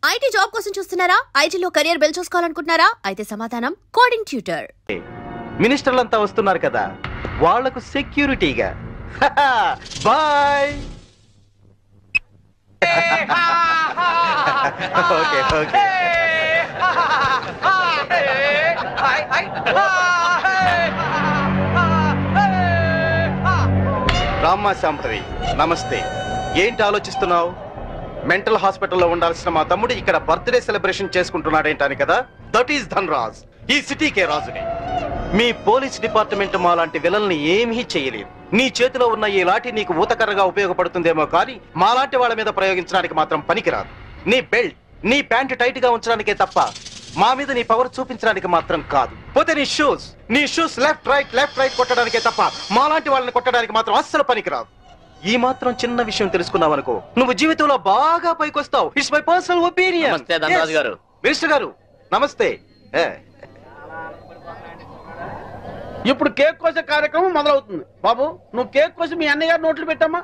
IT job కోసం చూస్తున్నారా? ఐటీలో కెరియర్ బిల్డ్ చూసుకోవాలనుకుంటున్నారా? అయితే సమాధానం కోడింగ్ ట్యూటర్. మినిస్టర్లంతా వస్తున్నారు కదా, వాళ్లకు సెక్యూరిటీగా. బాయ్. Okay okay. రామ్మా శాంభవి, నమస్తే. ఏంటి ఆలోచిస్తున్నావు? మెంటల్ హాస్పిటల్లో ఉండాల్సిన మా తమ్ముడు ఇక్కడ బర్త్డే సెలబ్రేషన్ చేసుకుంటున్నాడేంటని కదా. దట్ ఈస్ ధన్రాజ్, ఈ సిటీకే రాజుని. మీ పోలీస్ డిపార్ట్మెంట్ మా లాంటి విలల్ని ఏమీ చేయలేదు. నీ చేతిలో ఉన్న ఈ లాఠీ నీకు ఊతకర్రగా ఉపయోగపడుతుందేమో కానీ మాలాంటి వాళ్ళ మీద ప్రయోగించడానికి మాత్రం పనికిరాదు. నీ బెల్ట్, నీ ప్యాంటు టైట్ గా ఉంచడానికే తప్ప మా మీద నీ పవర్ చూపించడానికి మాత్రం కాదు. పోతే నీ షూస్ లెఫ్ట్ రైట్ కొట్టడానికే తప్ప మాలాంటి వాళ్ళని కొట్టడానికి మాత్రం అస్సలు పనికిరాదు. ఈ మాత్రం చిన్న విషయం తెలుసుకున్నావు అనుకో, నువ్వు జీవితంలో బాగా పైకొస్తావు. It's my personal opinion. Minister గారు నమస్తే. ఇప్పుడు కేక్ కోసే కార్యక్రమం మొదలవుతుంది. బాబు, నువ్వు కేక్ కోసి మీ అన్నయ్య గారు నోట్లు పెట్టమ్మా.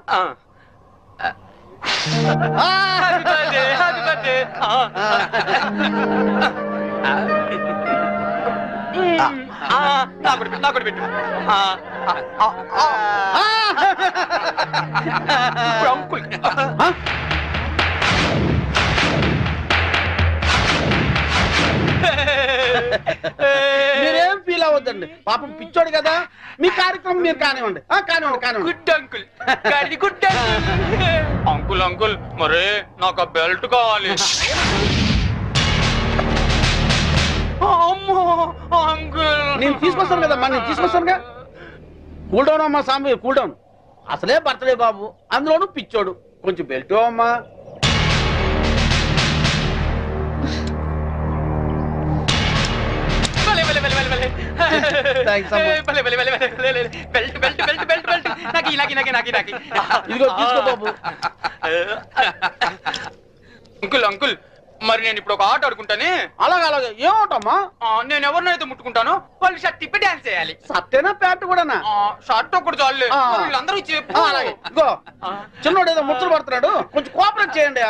మీరేం ఫీల్ అవ్వద్దండి, పాపం పిచ్చోడు కదా. మీ కార్యక్రమం మీరు కానివ్వండి. Good uncle, good uncle. Uncle మరే నాకు ఆ బెల్ట్ కావాలి. అంకుల్ నేను తీసుకొస్తాను కదమ్మా, నేను తీసుకొస్తానుగా. కూల్ డౌన్ అమ్మా సాంబి, కూల్ డౌన్. అసలే బర్త్డే బాబు, అందులోనూ పిచ్చోడు. కొంచెం బెల్ట్ అమ్మా. ఇదిగో తీసుకో బాబు. అంకుల్ అంకుల్, మరి నేను ఇప్పుడు ఒక ఆట ఆడుకుంటానే. అలాగే ఏం ఆటమ్మా? నేను ఎవరినైతే ముట్టుకుంటాను వాళ్ళు షర్ట్ తిప్పి డాన్స్ చేయాలి. సత్తేనా ప్యాంట్ కూడానా? షర్ట్ ఒకటి చాలే, వీళ్ళందరూ చెప్పు. ఇదిగో చిన్నోడు ఏదో ముచ్చట పడుతున్నాడు, కొంచెం కోఆపరేట్ చేయండి.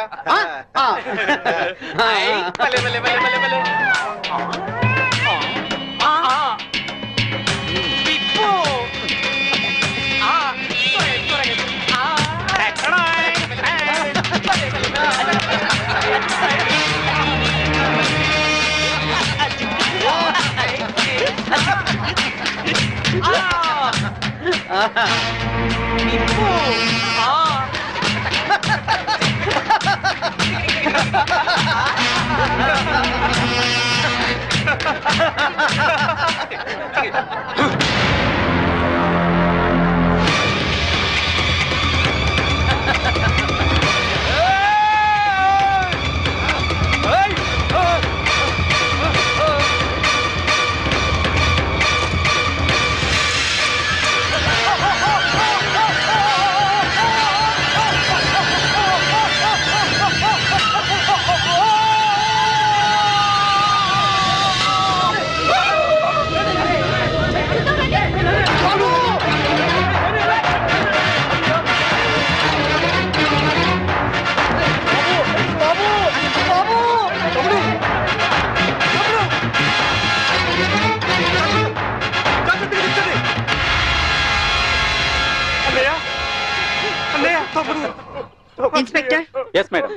ఇన్స్పెక్టర్. Yes madam.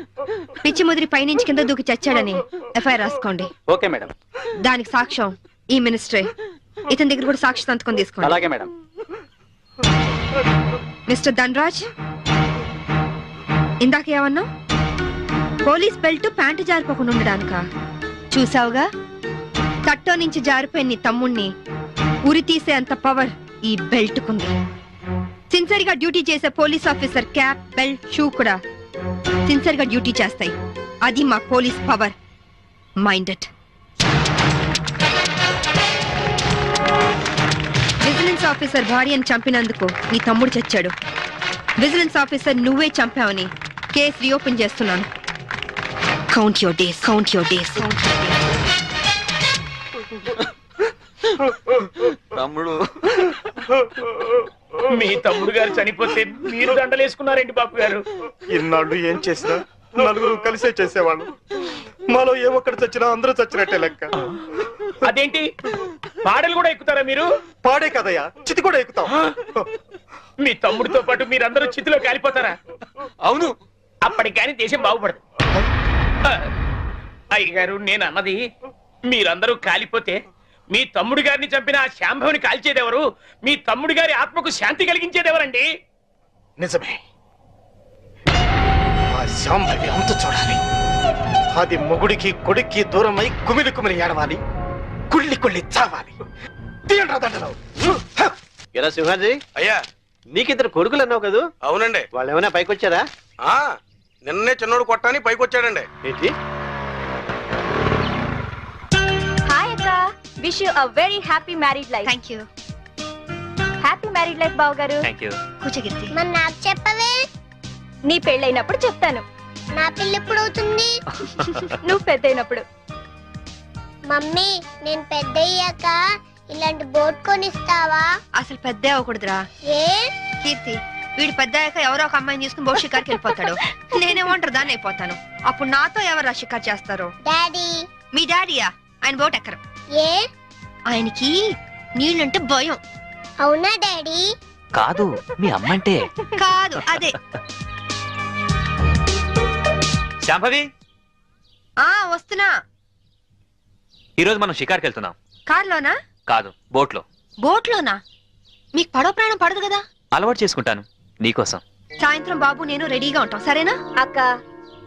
పిచ్చి ముదిరి పైనుంచి కింద దూకి చచ్చాడని ఎఫ్ఐఆర్ రాసుకోండి. Okay madam. దానికి సాక్ష్యం ఈ మినిస్టరే. ఇతని దగ్గర కూడా సాక్షి సంతకం తీసుకోండి. అలాగే మేడం. మిస్టర్ ధన్రాజ్, ఇందాక ఏమన్నా? పోలీస్ బెల్ట్ ప్యాంటు జారిపోకుండా ఉండడానికా? చూసావుగా, తట్టో నుంచి జారిపోయిన నీ తమ్ముణ్ణి ఉరి తీసే అంత పవర్ ఈ బెల్ట్ కుంది. సిన్సియర్ గా డ్యూటీ చేసే police officer cap, belt, shoe కూడా సిన్సియర్ గా డ్యూటీ చేస్తాయి. అది మా police power. Mind it. Vigilance officer భార్యను చంపినందుకు నీ తమ్ముడు చచ్చాడు. విజిలెన్స్ ఆఫీసర్ నువ్వే చంపావని కేసు రీఓపెన్ చేస్తున్నాను. Count your days, count your days. తమ్ముడు, మీ తమ్ముడు గారు చనిపోతే మీరు దండలేసుకున్నారేంటి బాబు గారు? ఇన్నాళ్ళు ఏం చేసినా నలుగురు కలిసే చేసేవాళ్ళు. మాలో ఏ ఒక్కడు చచ్చినా అందరూ చచ్చినట్టే లెక్క. అదేంటి పాడలు కూడా ఎక్కుతారా మీరు? పాడే కదయ్యా, చితి కూడా ఎక్కుతాం. మీ తమ్ముడితో పాటు మీరందరూ చితిలో కాలిపోతారా? అవును. అప్పటికి కానీ దేశం బాగుపడదు. అయ్యగారు, నేను అన్నది మీరందరూ కాలిపోతే మీ తమ్ముడు గారిని చంపిన ఆ శాంభవిని కాల్చేదెవరు? మీ తమ్ముడి గారి ఆత్మకు శాంతి కలిగించేదెవరండి? నిజమే, ఆ శాంభవి అంతు చూడాలి. అది మొగుడికి కొడుక్కి దూరమై కుమిలి కుమిలి ఏడవాలి, కుళ్ళి కుళ్ళి చావాలి. తీయండి రా దండలు. ఎరా సింహాజీ, అయ్యా. నీకిద్దరు కొడుకులు అన్నావు కదా? అవునండి. వాళ్ళు ఏమైనా పైకి వచ్చారా? నిన్నే చిన్నోడు కొట్టాని పైకి వచ్చాడండి. ఏంటి? హాయ్ అక్క, wish you a very happy married life. Thank you. Happy married life బావ గారు. కూర్చో కీర్తి. మరి నాకు చెప్పవే? నీ పెళ్ళైనప్పుడు చెప్తాను. నా పెళ్ళి ఎప్పుడు అవుతుంది? నువ్వు పెద్దయినప్పుడు. మమ్మీ, నేను పెద్ద అయ్యాక ఇలాంటి బోట్ కొనిస్తావా? అసలు పెద్ద అవ్వకూడదురా. ఏ? కీర్తి, వీడు పెద్ద అయ్యాక ఎవరో ఒక అమ్మాయిని తీసుకుని బోట్ షికార్కి వెళ్ళిపోతాడు. నేనేమంటారు దాన్ని అయిపోతాను. అప్పుడు నాతో ఎవరు షికార్ చేస్తారు? డాడీ. మీ డాడీయా? ఆయన బోట్ ఎక్కరు. ఏ? ఆయనకి నీళ్ళంటే భయం. అవునా డాడీ? కాదు, మీ అమ్మంటే. కాదు, అదే. శాంభవి, వస్తున్నా. ఈరోజు మనం షికార్కి వెళ్తున్నాం. కార్లోనా? కాదు, బోట్లో. బోట్లోనా? మీకు పడవ ప్రాణం పడదు కదా? అలవాటు చేసుకుంటాను నీకోసం. సాయంత్రం బాబు నేను రెడీగా ఉంటాం, సరేనా? అక్క,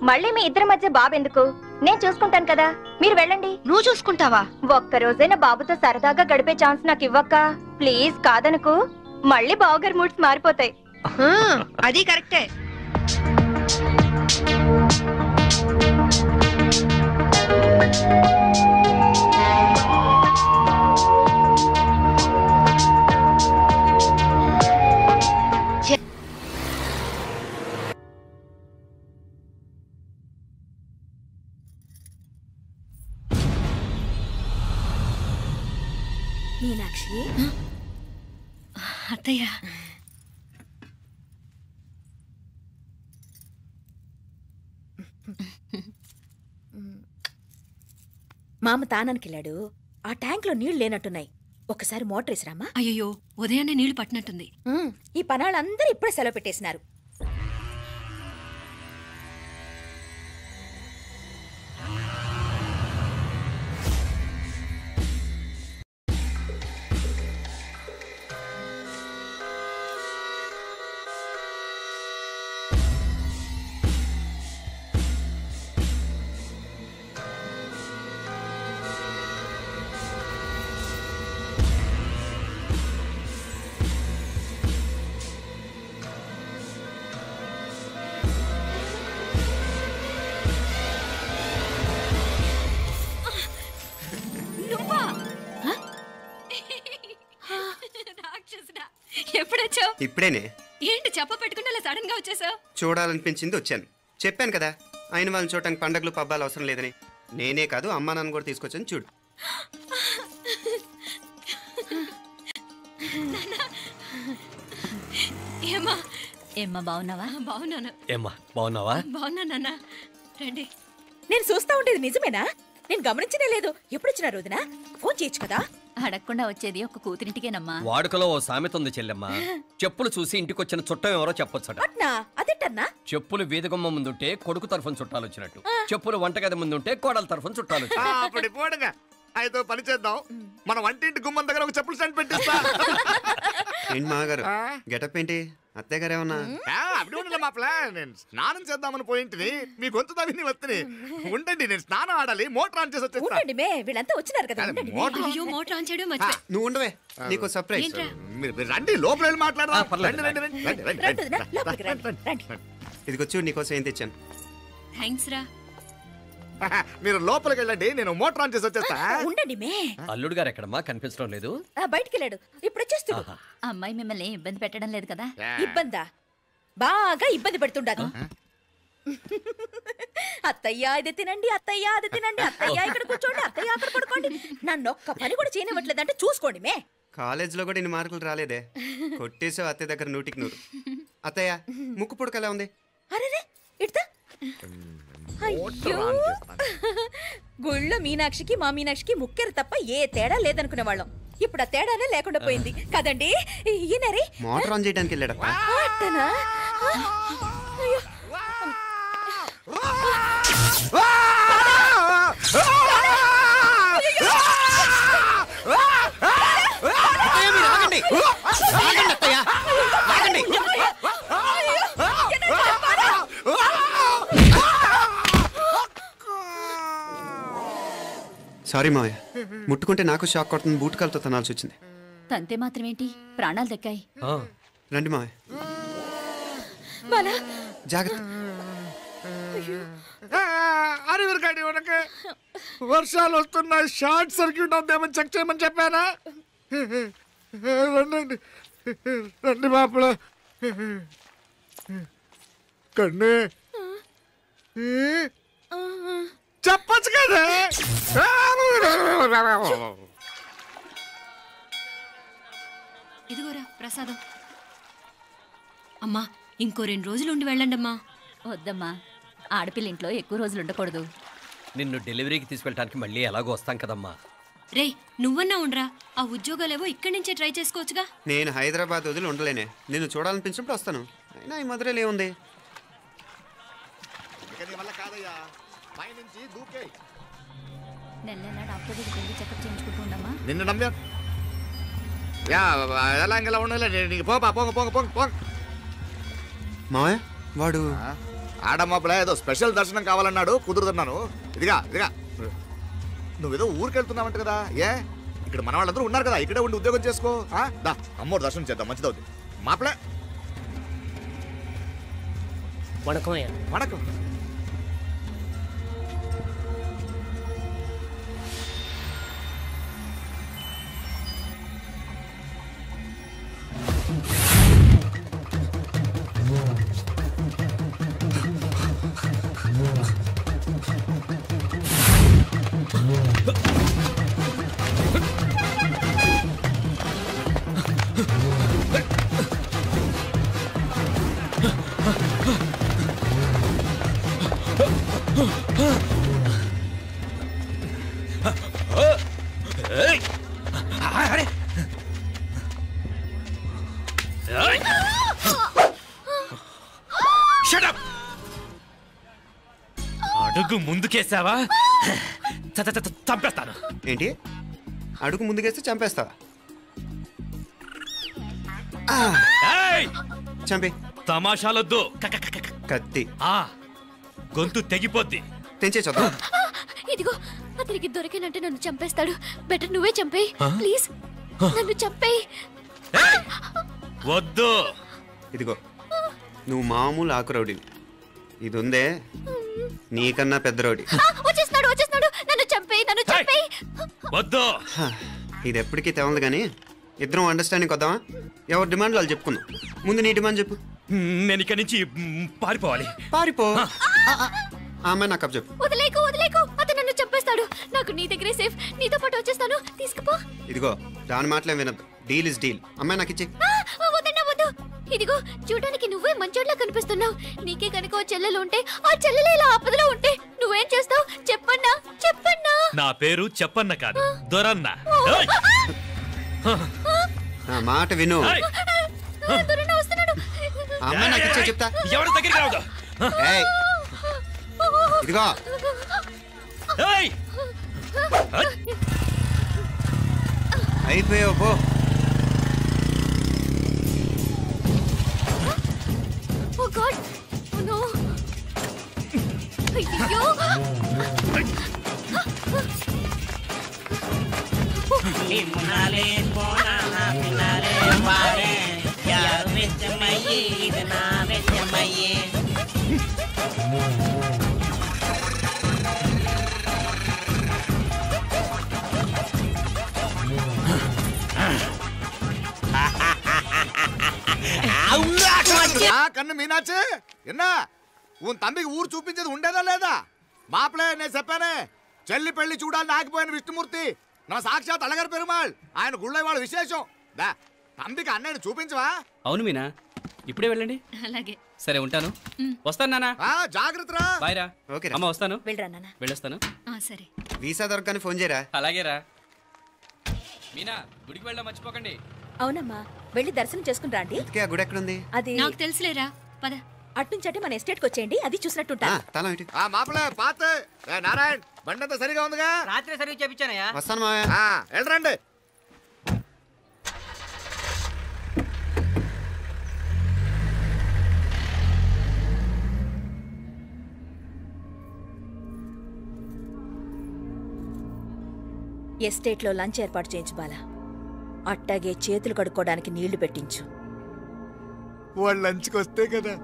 మళ్ళీ మీ ఇద్దరి మధ్య బాబు ఎందుకు? నేను చూసుకుంటాను కదా, మీరు వెళ్ళండి. నువ్వు చూసుకుంటావా? ఒక్క రోజైనా బాబుతో సరదాగా గడిపే ఛాన్స్ నాకు ఇవ్వక్క ప్లీజ్. కాదనుకు, మళ్ళీ బావగారి మూడ్స్ మారిపోతాయి. అది కరెక్టే. మీనాక్షి, అత్తయ్య, మామ తానానికి వెళ్ళాడు. ఆ ట్యాంక్ లో నీళ్లు లేనట్టున్నాయి. ఒకసారి మోటార్ వేసిరామా? అయ్యో, ఉదయాన్నే నీళ్లు పట్టినట్టుంది. ఈ పనాళ్ళందరూ ఇప్పుడే సెలవు పెట్టేసినారు. ఎప్పుడొచ్చావు? ఇప్పుడేనే. ఏంటి చెప్ప పెట్టుకుని అలా సడన్ గా వచ్చేసావు? చూడాలనిపించింది వచ్చాను. చెప్పాను కదా, ఆయన వాళ్ళని చూడటానికి పండగలు పబ్బాలు అవసరం లేదని. నేనే కాదు, అమ్మా నాన్న కూడా తీసుకొచ్చాను చూడు. ఏమ్మా? ఏమ్మా, బాగున్నావా? బాగున్నాను. ఏమ్మా, బాగున్నావా? బాగున్నా నాన్న. రండి. నేను చూస్తా ఉండేది నిజమేనా? నేను గమనించనే లేదు. ఎప్పుడొచ్చినా రోజున ఫోన్ చేయొచ్చు కదా? అడగకుండా వచ్చేది ఒక కూతురింటికేనమ్మా. వాడుకలో ఓ సామెత ఉంది చెల్లెమ్మ. చెప్పులు చూసి ఇంటికొచ్చిన చుట్టం ఎవరో చెప్పొచ్చట. అట్నా? అదేంటన్నా? చెప్పులు వీధగుమ్మ ముందుంటే కొడుకు తరఫున చుట్టాలు వచ్చినట్టు, చెప్పులు వంటగది ముందుంటే కోడల తరఫున చుట్టాలు వచ్చినట్టు. అయితే పని చేద్దాం, మన వంటింటి గుమ్మం దగ్గర ఒక చెప్పులు స్టాండ్ పెట్టిస్తా. ఏంటి మామగారు గెటప్ ఏంటి? అత్తయ్య గారు ఏమన్నా? అప్పుడు ఉండలే మా ప్లాన్. నేను స్నానం చేద్దామని పోయింటిని, మీ గొంతు తవ్వి వస్తుంది. ఉండండి, నేను స్నానం ఆడాలి, మోటార్ ఆన్ చేసి వచ్చేస్తా. ఉండండి మే, వీళ్ళంతా వచ్చినారు కదా. ఉండండి మే. అయ్యో, మోటార్ ఆన్ చేయడం మర్చిపోయా. నువ్వు ఉండవే, నీకు సర్ప్రైజ్. ఏంట్రా? మీరు రండి, లోపల వెళ్ళి మాట్లాడదాం. పర్లేదు. రండి, రండి, రండి, రండి, రండి, రండి, రండి. లోపలికి రండి, రండి. ఇదిగో చూడు, నీకోసం ఏం తెచ్చాను. థ్యాంక్స్ రా. మీరు లోపలికి వెళ్ళండి, నేను మోటార్ ఆన్ చేసి వచ్చేస్తా. ఉండండి మే. అల్లుడు గారు ఎక్కడమ్మా? కనిపించడం లేదు. బయటికి వెళ్ళాడు, ఇప్పుడు వచ్చేస్తాడు. అమ్మాయి మిమ్మల్ని ఇబ్బంది పెట్టడం లేదు కదా? ఇబ్బందా? బాగా ఇబ్బంది పెడుతుండదు. అత్తయ్య ఇది తినండి, అత్తయ్య అది తినండి, అత్తయ్య ఇక్కడ కూర్చోండి, అత్తయ్య అక్కడ పడుకోండి. నన్ను ఒక్క పని కూడా చేయనివ్వట్లేదంటే చూసుకోండి మే. కాలేజీలో కూడా ఇన్ని మార్కులు రాలేదే. కొట్టేసావు అత్తయ్య దగ్గర 100కి 100. అత్తయ్య, ముక్కు పుడక ఎలా ఉంది? అరే ఇడతా అయ్యో గుళ్ళో మీనాక్షికి మా మీనాక్షికి ముక్కెరు తప్ప ఏ తేడా లేదనుకునే వాళ్ళం. ఇప్పుడు ఆ తేడానే లేకుండా పోయింది కదండి. ఈయనరే మోటార్ ఆన్ చేయడానికి వెళ్ళాడప్ప. అట్టనా? అయ్యో సారీ మావయ్య, ముట్టుకుంటే నాకు షాక్ కొడుతుంది. బూట్ కాలుతో తనాల్సి వచ్చింది. తంతే మాత్రమేంటి, ప్రాణాలు దక్కాయి. రండి మావయ్య, జాగ్రత్త. అరవిరకండి ఉనకే వర్షాలు వస్తున్నాయి, షార్ట్ సర్క్యూట్ అవుతామని చెక్ చేయమని చెప్పానా? రండి రండి మాపల కన్నే చెప్పచ్చు కదా. ఇదిగోరా ప్రసాదం. అమ్మా ఇంకో 2 రోజులు ఉండి వెళ్ళండి అమ్మా. వద్దమ్మా, ఆడపిల్ల ఇంట్లో ఎక్కువ రోజులు ఉండకూడదు. నిన్ను డెలివరీకి తీసుకెళ్ళడానికి మళ్ళీ ఎలాగో వస్తాం కదమ్మా. రే నువ్వన్నా ఉండరా, ఆ ఉద్యోగాలేవో ఇక్కడి నుంచే ట్రై చేసుకోవచ్చుగా. నేను హైదరాబాద్ వదిలి ఉండలేనే. నిన్ను చూడాలనిపించినప్పుడు వస్తాను. అయినా ఈ మధురలో ఏముంది? నెల నెల డాక్టర్ దగ్గరికి వెళ్ళి చెకప్ చేయించుకుంటూ ఉండమ్మా. నిన్ను నమ్మా ఎలా ఇంకెలా ఉండలే. నీకు పోపా పోంగ పోంగ పోంగ పోంగ. మావయ్య వాడు ఆడమ్మప్పుడే ఏదో స్పెషల్ దర్శనం కావాలన్నాడు, కుదురుతున్నాను. ఇదిగా ఇదిగా నువ్వేదో ఊరికెళ్తున్నావంట కదా. ఏ ఇక్కడ మన వాళ్ళందరూ ఉన్నారు కదా, ఇక్కడే ఉండి ఉద్యోగం చేసుకో. దా అమ్మోడు దర్శనం చేద్దాం, మంచిదవుద్ది. మాపలే వణకం వణకం. అడుగు ముందుకేసావా చంపేస్తాను. ఏంటి అడుగు ముందుకేస్తే చంపేస్తావా? చంపే. తమాషాలొద్దు. కత్తి గొంతు తెగిపోద్ది. తెంచే చూద్దాం. ఇదిగో అతనికి దొరికినంటే నన్ను చంపేస్తాడు. బెటర్ నువ్వే చంపేయి ప్లీజ్, నన్ను చంపేయి. వద్దు. ఇదిగో నువ్వు మామూలు ఆకు రౌడీని, ఇది ఉందే నీకన్నా పెద్ద రౌడీ. వచ్చేస్తున్నాడు వచ్చేస్తున్నాడు, నన్ను చంపేయి నన్ను చంపేయి. వద్దు. ఇది ఎప్పటికీ తెవలదు కానీ ఇద్దరం అండర్స్టాండింగ్ వద్దామా? ఎవరి డిమాండ్లు వాళ్ళు చెప్పుకుందాం. ముందు నీ డిమాండ్ చెప్పు. నేను ఇక్కడి నుంచి పారిపోవాలి. పారిపో. అమ్మాయి నాకు అప్ చెప్పు. వదిలేకు వదిలేకు, అతను నన్ను చంపేస్తాడు. నాకు నీ దగ్గరే సేఫ్, నీతో పాటు వచ్చేస్తాను, తీసుకుపో. ఇదిగో దాని మాటలే వినద్దు. Deal is deal. అమ్మాయి నాకు ఇచ్చి. వద్దన్నా వద్దు. ఇదిగో చూడడానికి నువ్వే మంచోట్లా కనిపిస్తున్నావు. నీకే కనుక ఓ చెల్లెలు ఉంటే, ఆ చెల్లెలు ఇలా ఆపదలో ఉంటే నువ్వేం చేస్తావు చెప్పన్నా చెప్పన్నా. నా పేరు చెప్పన్న కాదు, దొరన్న. నా మాట విను. దొరన్న వస్తున్నాడు. అమ్మాయి నాకు ఇచ్చే చెప్తా. ఎవరి దగ్గరికి రావద్దు. ఇదిగో అయిపోయావు పో. Oh God! Oh no! అయ్యో! నిమ్మనాలే పోనా పినాలే వారే యార్ వెచ్చమయ్యే ఇది నా వెచ్చమయ్యే. కన్ను మీనాచి ఎన్నా ఉన్ తమ్మికి ఊరు చూపించేది ఉండేదా లేదా? మాపలే నేను చెప్పానే, చెల్లి పెళ్లి చూడాలని ఆగిపోయిన విష్ణుమూర్తి నా సాక్షాత్ అళగర్ పెరుమాళ్. ఆయన గుళ్ళో వాళ్ళ విశేషం. దా తమ్మికి అన్నయ్యను చూపించవా? అవును మీనా, ఇప్పుడే వెళ్ళండి. అలాగే. సరే ఉంటాను. వస్తాను నాన్న. జాగ్రత్త. బాయ్ రా. ఓకే అమ్మ వస్తాను. వెళ్ళరా నాన్న. వెళ్ళొస్తాను. సరే. వీసా దొరకని ఫోన్ చేయరా. అలాగే రా. మీనా గుడికి వెళ్ళడం మర్చిపోకండి. అవునమ్మా, వెళ్ళి దర్శనం చేసుకుని రండి. ఆ గుడి ఎక్కడుంది? అది నాకు తెలుసులేరా, పద. అట్నుంచి మన ఎస్టేట్ కి వచ్చేయండి, అది చూసినట్టుంటా. మాపలే పాత నారాయణ్ బండంతా సరిగా ఉందిగా? రాత్రి సరిగ్గా చెప్పించానయ్యా. వస్తాను మావయ్య. వెళ్ళరండి. ఎస్టేట్ లో లంచ్ ఏర్పాటు చేయించు బాలా. అట్టాగే చేతులు కడుక్కోవడానికి నీళ్లు పెట్టించు. వాళ్ళు లంచ్కి వస్తే కదా.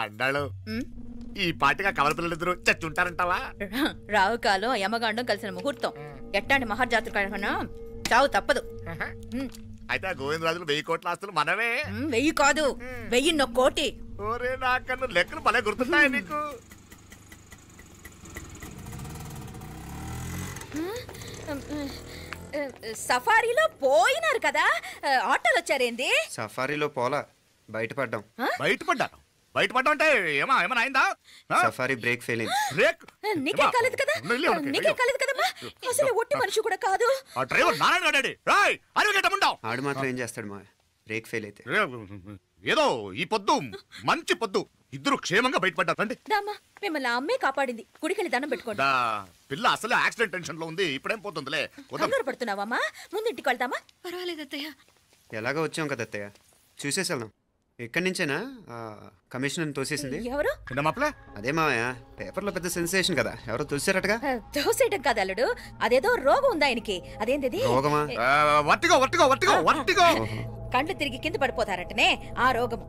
అన్నాడు ఈ పాటిగా కవల పిల్లలిద్దరు చచ్చుంటారంటావా? రావు కాలం యమగాండం కలిసిన ముహూర్తం. ఎట్టాంటి మహర్జాతృ కన్నా చావు తప్పదు. అయితే ఆ గోవిందరాజులు 1000 కోట్ల ఆస్తులు మనమే. 1000 కాదు, 1001 కోటి. ఓరే నాకన్నా లెక్కలు భలే గుర్తున్నాయి నీకు. సఫారీలో పోయినారు కదా, ఆటోలు వచ్చారేంది? సఫారీలో పోలా, బయటపడ్డాం. బయటపడ్డాను? బయటపడ్డా అంటే ఏమన్నా అయిందా? సఫారీ బ్రేక్ ఫెయిల్ అయింది. బ్రేక్ నీకే కాలేదు కదా, నీకే కాలేదు కదమ్మా. అసలు ఒట్టి మనిషి కూడా కాదు. ఆ డ్రైవర్ నారాయణ గాడి రాయ్ అరగటముండావు. ఆడు మాత్రం ఏం చేస్తాడు మా బ్రేక్ ఫెయిల్ అయితే. ఏదో ఈ పొద్దు మంచి పొద్దు, ఇద్దరు క్షేమంగా బయటపడ్డారండి. దామా మిమ్మల్ని అమ్మే కాపాడింది. గుడికెళ్ళి దండం పెట్టుకోండి. పిల్ల అసలు యాక్సిడెంట్ టెన్షన్ లో ఉంది, ఇప్పుడేం పోతుందిలే. కంగారు పడుతున్నావమ్మా, ముందు ఇంటికి వెళ్తామా? పర్వాలేదు అత్తయ్య. ఎలాగో వచ్చాం కదా అత్తయ్య, చూసేసి వెళ్దాం. ఎక్కడి నుంచేనా కమిషనర్ తోసేసింది? ఎవరు? అదే మావయ్య, పేపర్లో పెద్ద సెన్సేషన్ కదా, ఎవరో తోసేరటగా. తోసేయటం కాదు అల్లుడు, అదేదో రోగం ఉందా ఆయనకి. అదేంటిది? రోగమా? కండ్లు తిరిగి కింద పడిపోతారటనే ఆ రోగం.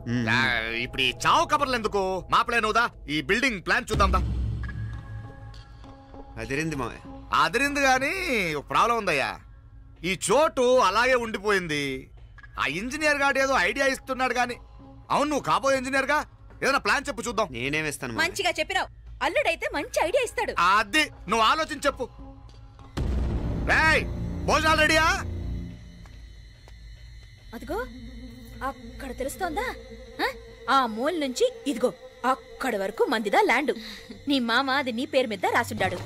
ఇప్పుడు ఈ చావు కబర్లు ఎందుకు? మాపలేనుదా, ఈ బిల్డింగ్ ప్లాన్ చూద్దాందా. అదిరింది మావయ్య. అదిరింది గాని ఒక ప్రాబ్లం ఉందయ్యా. ఈ చోటు అలాగే ఉండిపోయింది. ఆ ఇంజనీర్ గాడు ఏదో ఐడియా ఇస్తున్నాడు గాని. అవును, నువ్వు కాబోయే ఇంజనీర్ గా ఏదైనా ప్లాన్ చెప్పు చూద్దాం. నేనేమిస్తాను? మంచిగా చెప్పినావు. అల్లుడైతే మంచి ఐడియా ఇస్తాడు. అది నువ్వు ఆలోచించి చెప్పు. భోజనాలు రెడీయా? అదిగో అక్కడ తెలుస్తోందా, ఆ మూల నుంచి ఇదిగో అక్కడ వరకు మందిదా ల్యాండ్. నీ మామ అది నీ పేరు మీద రాసుండాడు.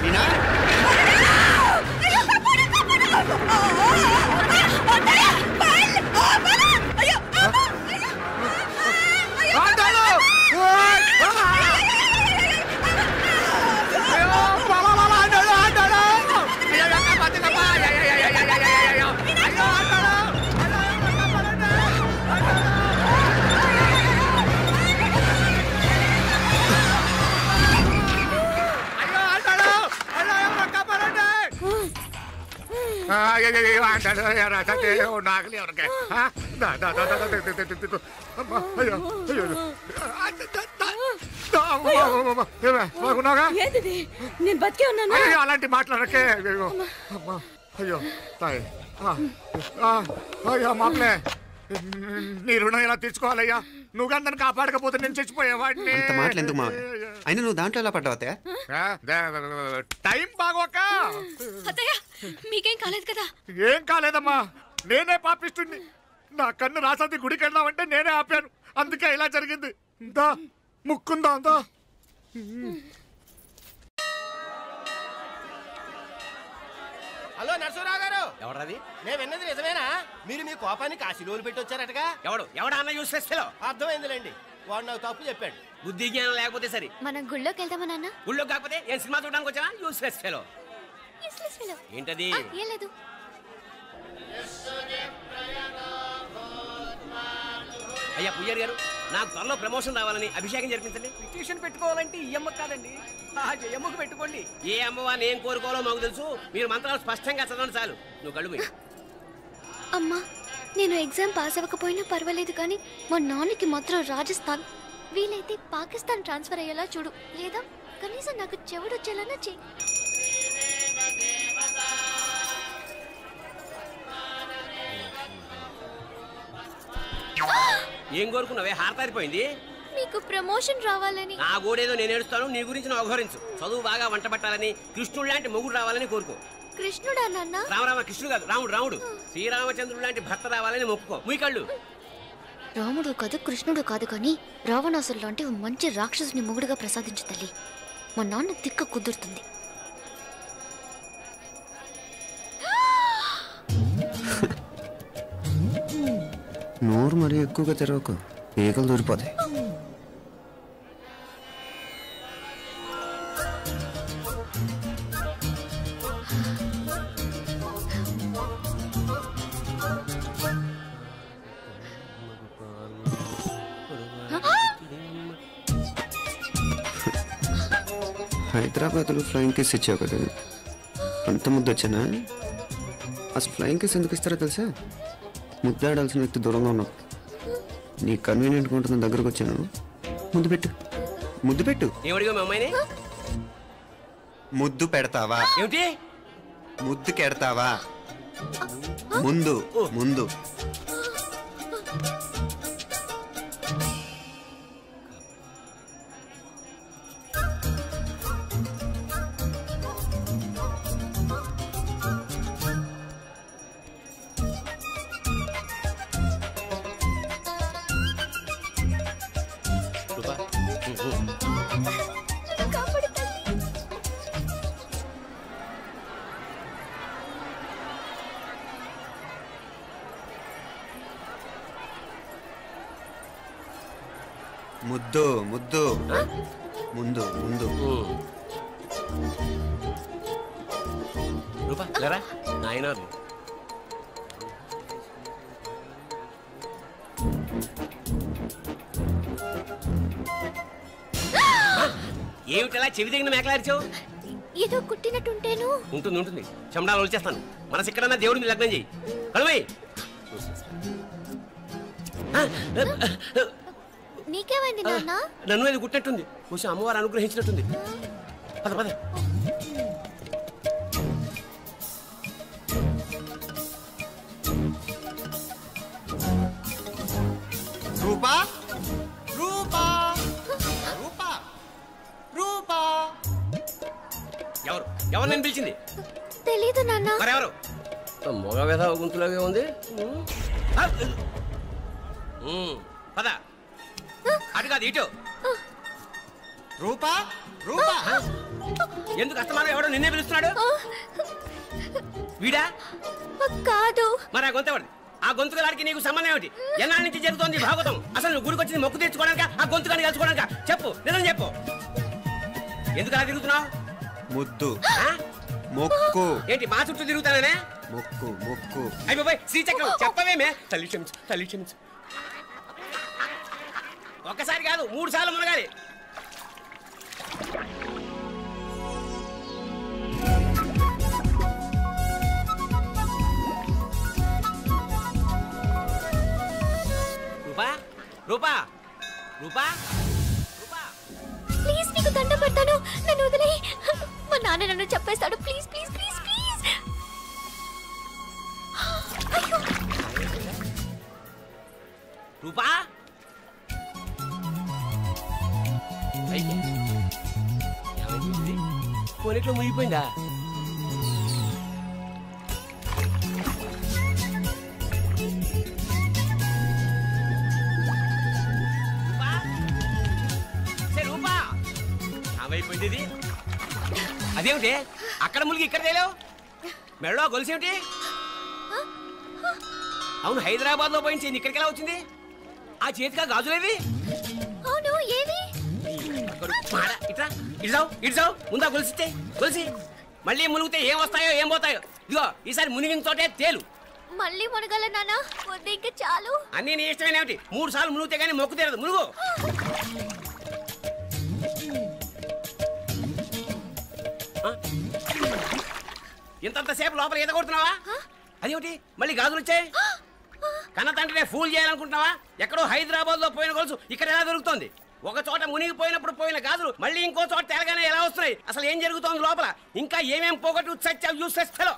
మీనా నాగలి ఎవరికే నేను బతికే ఉన్నాను. అలాంటి మాట్లాడకే. అయ్యో తాయి అయ్యో మామలే నీ రుణం ఎలా తీర్చుకోవాలయ్యా? నువ్వు అందరిని కాపాడకపోతే నేను చచ్చిపోయేవాడిని. అంత మాటలు ఎందుకు మావయ్య? అయినా నువ్వు దాంట్లో ఎలా పడ్డావు? టైం బాగోక. మీకేం కాలేదు కదా? ఏం కాలేదమ్మా, నేనే పాపిస్తుంది. నా కన్ను రాసాది గుడికి వెళ్దామంటే నేనే ఆపాను, అందుకే ఇలా జరిగింది. దా ముక్కుందా దా. హలో నరసరావు గారు. ఎవరది? నేను విన్నది నిజమేనా? మీరు మీ కోపాన్ని కాశీలోలు పెట్టి వచ్చారటగా? ఎవడా అన్న యూస్లెస్ ఫెలో? అర్థమైందిలేండి, వాడు నాకు తప్పు చెప్పాడు. బుద్ధి జ్ఞానం లేకపోతే సరే. మనం గుళ్ళోకి వెళ్దామా నాన్న? గుళ్ళో కాకపోతే ఏం సినిమా చూడడానికి వచ్చావా? Useless fellow. ఏంటది? ఏం లేదు. అయ్యా పుయ్యర్ గారు, నాకు త్వరలో ప్రమోషన్ రావాలని అభిషేకం జరిపించండి. పిటిషన్ పెట్టుకోవాలంటే ఈ అమ్మ కాదండి, ఆ జయమ్మకు పెట్టుకోండి. ఏ అమ్మవారిని ఏం కోరుకోవాలో మాకు తెలుసు. మీరు మంత్రాలు స్పష్టంగా చదవండి చాలు. నువ్వు కళ్ళు పోయి. అమ్మా, నేను ఎగ్జామ్ పాస్ అవ్వకపోయినా పర్వాలేదు, కానీ మా నాన్నకి మాత్రం రాజస్థాన్, వీలైతే పాకిస్తాన్ ట్రాన్స్ఫర్ అయ్యేలా చూడు, లేదా కనీసం నాకు చెవుడొచ్చేలానా చెయ్యి. ఏం కోరుకున్నావే? హారతారిపోయింది. మీకు ప్రమోషన్ రావాలని. నా గోడేదో నేను ఏడుస్తాను, నీ గురించి నువ్వు అవహరించు. చదువు బాగా వంట పట్టాలని, కృష్ణుడు లాంటి మొగుడు రావాలని కోరుకో. కృష్ణుడా నాన్న? రామరామ కృష్ణుడు కాదు, రాముడు. రాముడు శ్రీరామచంద్రుడు లాంటి భర్త రావాలని మొక్కుకో. మీ కళ్ళు. రాముడు కాదు, కృష్ణుడు కాదు, కానీ రావణాసురు లాంటి మంచి రాక్షసుని మొగుడుగా ప్రసాదించు తల్లి. మా నాన్న తిక్క కుదురుతుంది. నోరు మరీ ఎక్కువగా తెరవకు, ఈగలు దూరిపోతాయి. హైదరాబాద్లో ఫ్లయింగ్ కేస్ ఇచ్చావు కదా, అంత ముద్దు వచ్చానా? అసలు ఫ్లయింగ్ కేస్ ఎందుకు ఇస్తారో తెలుసా? ముద్దాడాల్సిన వ్యక్తి దూరంగా ఉన్నావు. నీ కన్వీనియంట్గా ఉంటుంది, దగ్గరకు వచ్చాను. ముద్దు పెట్టు, ముద్దు పెట్టు. ఏమడిగా మీ అమ్మాయిని? ముద్దు పెడతావా? ఏమిటి? ముద్దు కెడతావా? ముందు ముందు. ముద్దు ముద్దు ముందు ముందు. రూపా లేరా నాయనారు. ఏమిటలా చెవి దగ్గర మేకలారిచావు? ఏదో కుట్టినట్టుంటేను. ఉంటుంది ఉంటుంది, చెమడాలు వచ్చేస్తాను. మనసు ఎక్కడన్నా దేవుడిని లగ్నం చేయి. కలువై. నీకేమైంది నాన్న? నన్ను అది గుట్టినట్టుంది, కొంచెం అమ్మవారు అనుగ్రహించినట్టుంది. పద పద. రూపా రూపా రూపా రూపా. ఎవరు ఎవరు నేను పిలిచింది? తెలీదు నాన్న. మరెవరు? మగ వ్యధ గుంతులాగే ఉంది. పద. అటు కాదు ఇటు. రూపా రూపా. ఎందుకు అస్తమానం ఎవడో నిన్నే పిలుస్తున్నాడు? వీడా కాదు. మరి ఆ గొంతెవడి? ఆ గొంతుగాడికి నీకు సంబంధం ఏమిటి? ఎన్నాళ్ళ నుంచి జరుగుతోంది భాగవతం? అసలు నువ్వు గుడికి వచ్చింది మొక్కు తీర్చుకోవడానిక, ఆ గొంతుగాని కలుసుకోవడానిక? చెప్పు, నిజం చెప్పు. ఎందుకు అలా తిరుగుతున్నావు? ముద్దు మొక్కు. ఏంటి మా చుట్టూ తిరుగుతానే? మొక్కు మొక్కు. అయిపోయి శ్రీచక్రం చెప్పవేమే? తల్లి క్షమించు, తల్లి క్షమించు. ఒక్కసారి కాదు 3 సార్లు మునగాలి. రూపా రూపా ప్లీజ్ నీకు దండం పెడతాను, నన్ను వదిలే. మా నాన్న నన్ను చెప్పేస్తాడు. Please please please please. Roopa కొనిట్లో మునిగిపోయిందా? రూపా ఏమైపోయింది ఇది? అదేమిటి అక్కడ మునిగి ఇక్కడ తేలేవు? మెడలో గొలుసేమిటి? అవును, హైదరాబాద్ లో పోయించి ఇక్కడికి ఎలా వచ్చింది? ఆ చేతిగా గాజులేవి? అవును, ఏవి? ఇట్రా ఇడ్సావు ఇడ్సావు, ముందా గొలిసితే గొలిసి మళ్ళీ మునిగితే ఏం వస్తాయో ఏం పోతాయో. ఇదిగో ఈసారి మునిగిన తోటే తేలు. మళ్ళీ మునగల నాన్న, వద్దు ఇంకా చాలు. అన్నీ నీ ఇష్టమేనేమిటి? 3 సార్లు మునిగితే గానీ మొక్కు తీరదు. మునుగు. ఇంతంతసేపు లోపల ఈత కొడుతున్నావా? అదేమిటి మళ్ళీ గాజులు వచ్చాయి? కన్న తండ్రినే ఫూల్ చేయాలనుకుంటున్నావా? ఎక్కడో హైదరాబాద్ లో పోయిన గొలుసు ఇక్కడ ఎలా దొరుకుతుంది? ఒక చోట మునిగిపోయినప్పుడు పోయిన గాజులు మళ్ళీ ఇంకో చోట తేలగానే ఎలా వస్తున్నాయి? అసలు ఏం జరుగుతోంది లోపల? ఇంకా ఏమేం పోగొట్టు చచ్చావు యూస్లెస్ ఫెలో.